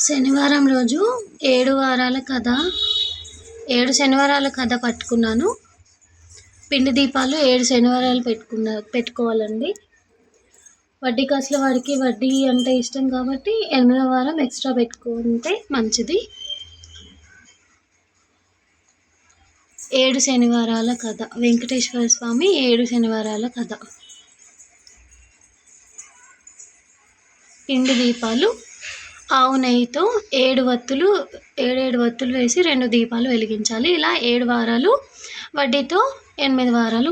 శనివారం రోజు 7 వారాల కథ 7 శనివారాల కథ పట్టుకున్నాను. పిండి దీపాలు 7 శనివారాలు పెట్టుకోవాలండి. వడ్డీ కాసుల వాడికి వడ్డీ అంటే ఇష్టం కాబట్టి 8వ వారం ఎక్స్ట్రా పెట్టుకుంటే మంచిది. 7 శనివారాల కథ. వెంకటేశ్వర స్వామి 7 శనివారాల కథ. పిండి దీపాలు ఆవు నెయ్యితో 7 వత్తులు వేసి 2 దీపాలు వెలిగించాలి. ఇలా 7 వారాలు, వడ్డీతో 8 వారాలు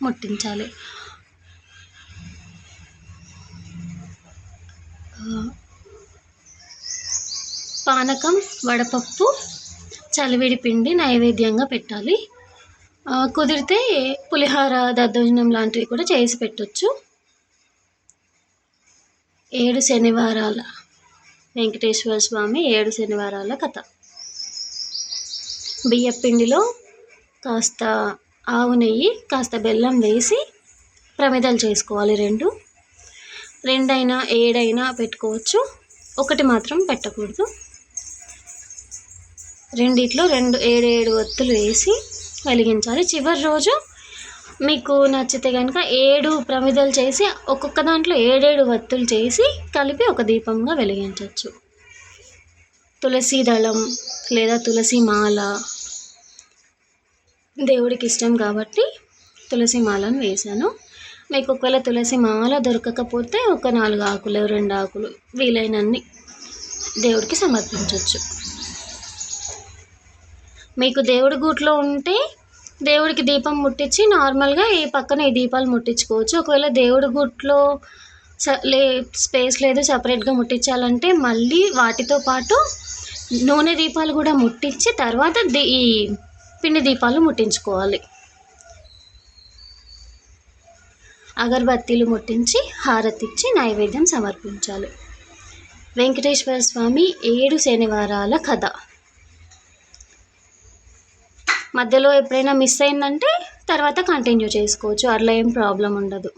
ముట్టించాలి. పానకం, వడపప్పు, చలివిడి పిండి నైవేద్యంగా పెట్టాలి. కుదిరితే పులిహోర, దద్దోజనం లాంటివి కూడా చేసి పెట్టొచ్చు. 7 శనివారాల వెంకటేశ్వర స్వామి 7 శనివారాల కథ. బియ్యం పిండిలో కాస్త ఆవు నెయ్యి, కాస్త బెల్లం వేసి ప్రమిదలు చేసుకోవాలి. 2 అయినా 7 అయినా పెట్టుకోవచ్చు. 1 మాత్రం పెట్టకూడదు. రెండిట్లో 7 ఒత్తులు వేసి వెలిగించాలి. చివరి రోజు మీకు నచ్చితే కనుక 7 ప్రమిదలు చేసి ఒక్కొక్క దాంట్లో 7 వత్తులు చేసి కలిపి ఒక దీపంగా వెలిగించవచ్చు. తులసి దళం లేదా తులసి మాల దేవుడికి ఇష్టం కాబట్టి తులసి మాలను వేశాను. మీకు ఒకవేళ తులసి మాల దొరకకపోతే ఒక 4 ఆకులు, 2 ఆకులు వీలైనన్ని దేవుడికి సమర్పించవచ్చు. మీకు దేవుడి గూట్లో ఉంటే దేవుడికి దీపం ముట్టించి నార్మల్గా ఈ పక్కన ఈ దీపాలు ముట్టించుకోవచ్చు. ఒకవేళ దేవుడి గుట్లో స్పేస్ లేదు, సపరేట్గా ముట్టించాలంటే మళ్ళీ వాటితో పాటు నూనె దీపాలు కూడా ముట్టించి తర్వాత ఈ పిండి దీపాలు ముట్టించుకోవాలి. అగరబత్తీలు ముట్టించి హారతిచ్చి నైవేద్యం సమర్పించాలి. వెంకటేశ్వర స్వామి 7 శనివారాల కథ. మధ్యలో ఎప్పుడైనా మిస్ అయిందంటే తర్వాత కంటిన్యూ చేసుకోవచ్చు. అట్లా ఏం ప్రాబ్లం ఉండదు.